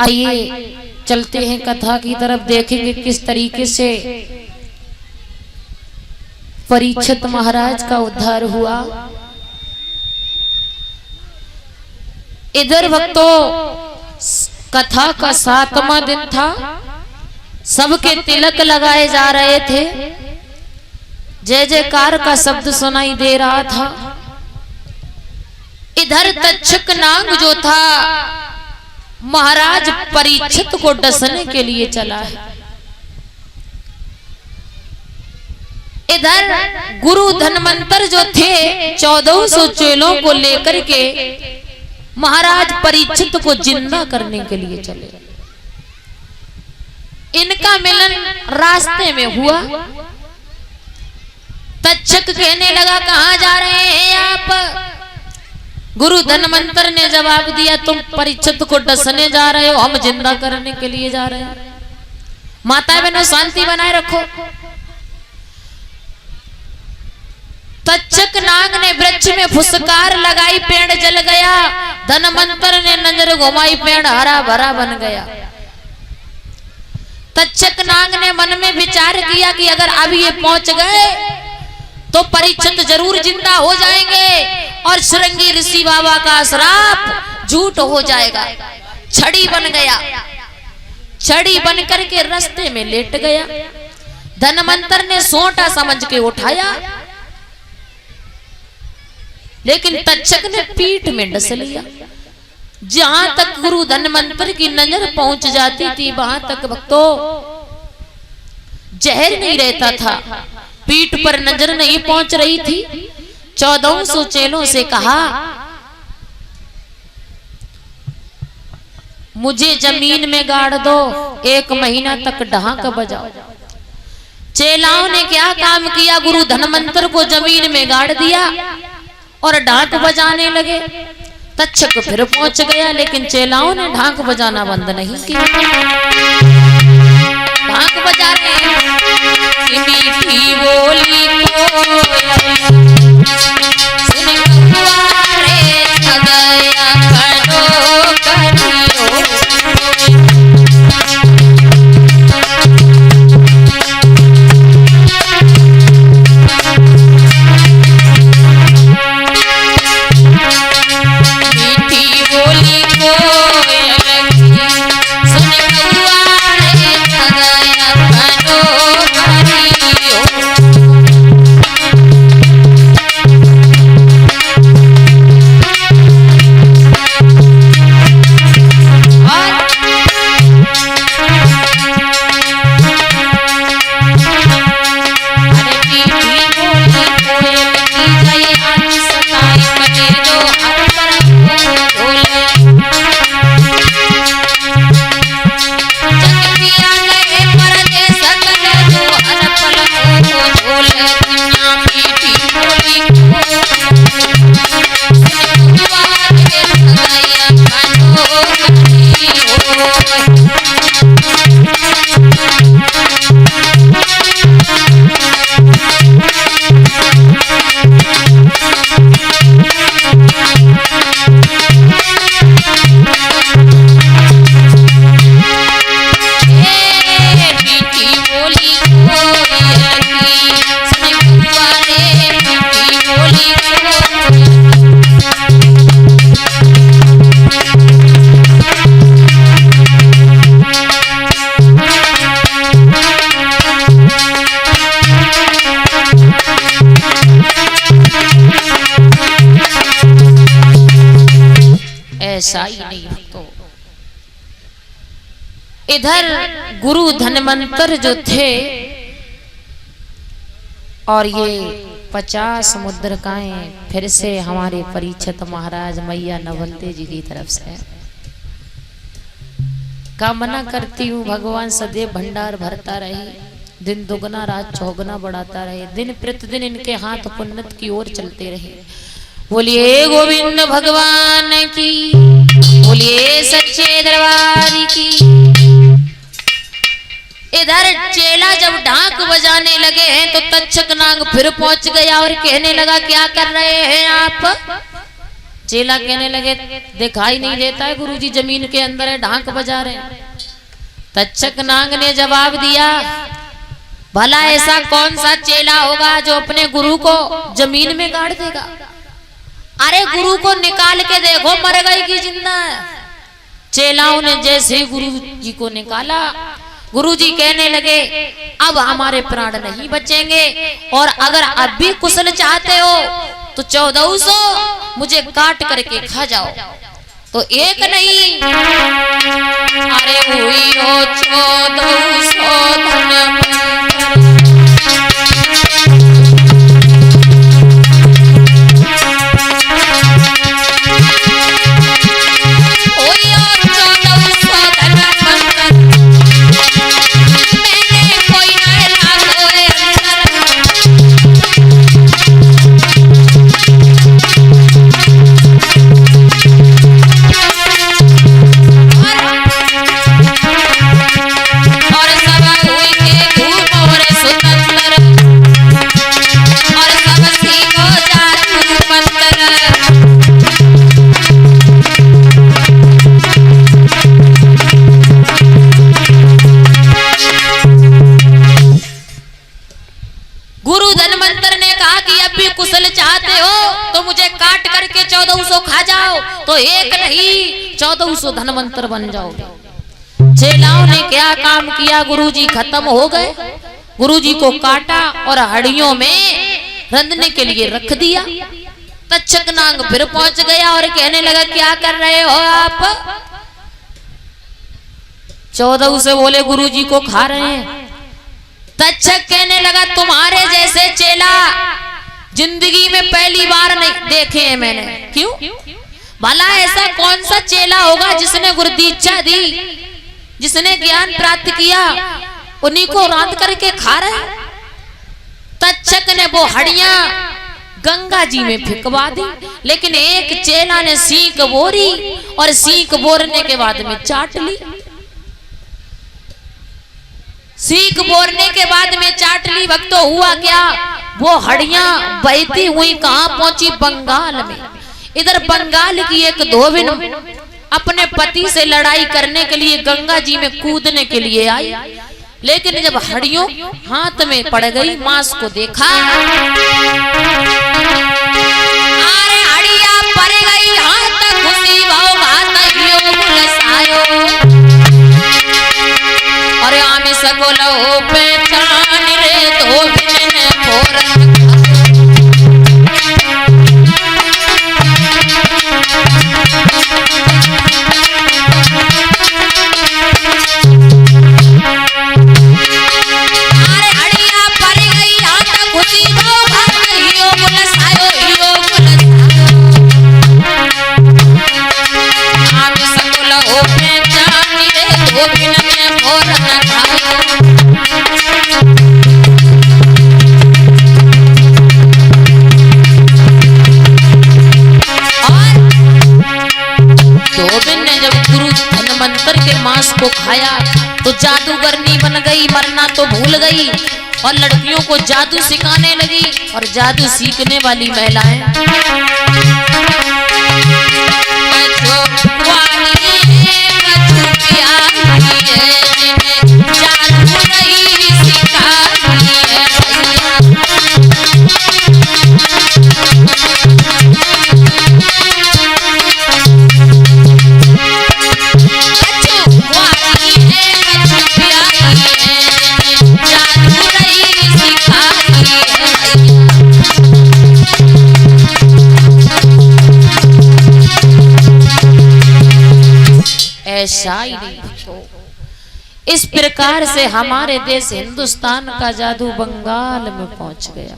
आइए चलते हैं कथा की तरफ, देखेंगे किस तरीके से परीक्षित महाराज का उद्धार हुआ। इधर भक्तों कथा का 7वां दिन था, सबके तिलक लगाए जा रहे थे, जय जयकार का शब्द सुनाई दे रहा था। इधर तक्षक नाग जो था महाराज परीक्षित को डसने के लिए चला है। इधर गुरु धन्वंतर जो थे 1400 चेलों को लेकर के महाराज परीक्षित को जिंदा करने के लिए चले। इनका मिलन रास्ते में हुआ। तक्षक कहने लगा कहां जा रहे हैं आप? गुरु धन्वंतर ने जवाब दिया तुम परीक्षित को डसने जा रहे हो, हम जिंदा करने के लिए जा रहे हैं। माता बहनों शांति बनाए रखो। तक्षक नाग ने वृक्ष में फुसकार लगाई, पेड़ जल गया। धन्वंतर ने नजर घुमाई, पेड़ हरा भरा बन गया। तक्षक नाग ने मन में विचार किया कि अगर अब ये पहुंच गए तो परीक्षित जरूर जिंदा हो जाएंगे और श्रृंगी ऋषि बाबा का श्राप झूठ हो जाएगा। छड़ी बन गया, छड़ी बन करके रास्ते में लेट गया। धन्वंतर ने सोटा समझ के उठाया, लेकिन तक्षक ने पीठ में डस लिया। जहां तक गुरु धन्वंतर की नजर पहुंच जाती थी वहां तक भक्तों जहर नहीं रहता था, पीठ पर नजर नहीं पहुंच रही थी। 1400 चेलों से कहा मुझे जमीन में गाड़ दो, 1 महीना तक ढाक बजाओ। चेलाओं ने क्या काम किया, गुरु धन्वंतर को जमीन में गाड़ दिया और ढाक बजाने लगे। तक्षक फिर पहुंच गया, लेकिन चेलाओं ने ढाक बजाना बंद नहीं किया। ढाक बजा रहे हैं, मीठी बोली ऐसा ही नहीं। तो इधर गुरु धन्वंतर जो थे और ये 50 मुद्रिकाएं फिर से हमारे परीक्षित महाराज मैया नवलते जी की तरफ से कामना करती हूँ भगवान सदैव भंडार भरता रहे, दिन दुगना रात चौगुना बढ़ाता रहे, दिन प्रतिदिन इनके हाथ पुण्यत की ओर चलते रहे। बोलिए गोविंद भगवान की, बोलिए सच्चे दरबार की। इधर चेला जब ढाक बजाने लगे हैं तो तक्षक नाग फिर पहुंच गया और कहने लगा क्या कर रहे हैं आप? चेला कहने लगे दिखाई नहीं देता है गुरुजी, जमीन के अंदर है, ढांक बजा रहे हैं। तक्षक नाग ने जवाब दिया, भला ऐसा कौन सा चेला होगा जो अपने गुरु को जमीन में गाड़ देगा? अरे गुरु को निकाल के देखो, मर गई कि जिंदा है। चेलाओं ने जैसे ही गुरु जी को निकाला, गुरु जी कहने लगे अब हमारे प्राण नहीं बचेंगे, और अगर अब भी कुशल चाहते हो तो 1400 मुझे काट करके खा जाओ। तो एक नहीं, अरे हुई हो 1400 धन करके 1400 खा जाओ, तो एक नहीं 1400 धनवंतर बन जाओगे। चेलाओं ने क्या काम किया, गुरुजी खत्म हो गए। गुरुजी को काटा और हड्डियों में रंधने के लिए रख दिया। तक्षक नाग फिर पहुंच गया और कहने लगा क्या कर रहे हो आप? 1400 बोले गुरुजी को खा रहे हैं। तक्षक कहने लगा तुम्हारे जैसे चेला जिंदगी में पहली बार नहीं देखे हैं मैंने। क्यों? भला ऐसा कौन सा चेला होगा जिसने गुरु दीक्षा दी, जिसने ज्ञान प्राप्त किया, उन्हीं को रांध करके खा रहे। तक्षक ने वो हड्डियां गंगा जी में फेंकवा दी, लेकिन एक चेला ने सीख बोरी और सीख बोरने के बाद में चाट ली। सीख बोरने के बाद में चाट ली। भक्तों हुआ क्या, वो हड्डियां बहती हुई कहां पहुंची? बंगाल में। इधर बंगाल की एक धोबिन अपने पति से लड़ाई करने के लिए गंगा जी में कूदने के लिए आई, लेकिन जब हड्डियों हाथ में पड़ गई, मांस को देखा, अरे हड्डियां पड़ गई हाथ, खुशी भाव हाथ योग लसायो, अरे आमी सकोलो पहचान रे धोबिन ने फोरन। मांस को खाया तो जादूगरनी बन गई, मरना तो भूल गई और लड़कियों को जादू सिखाने लगी। और जादू सीखने वाली महिलाएं शायरी। इस प्रकार से हमारे देश हिंदुस्तान का जादू बंगाल में पहुंच गया।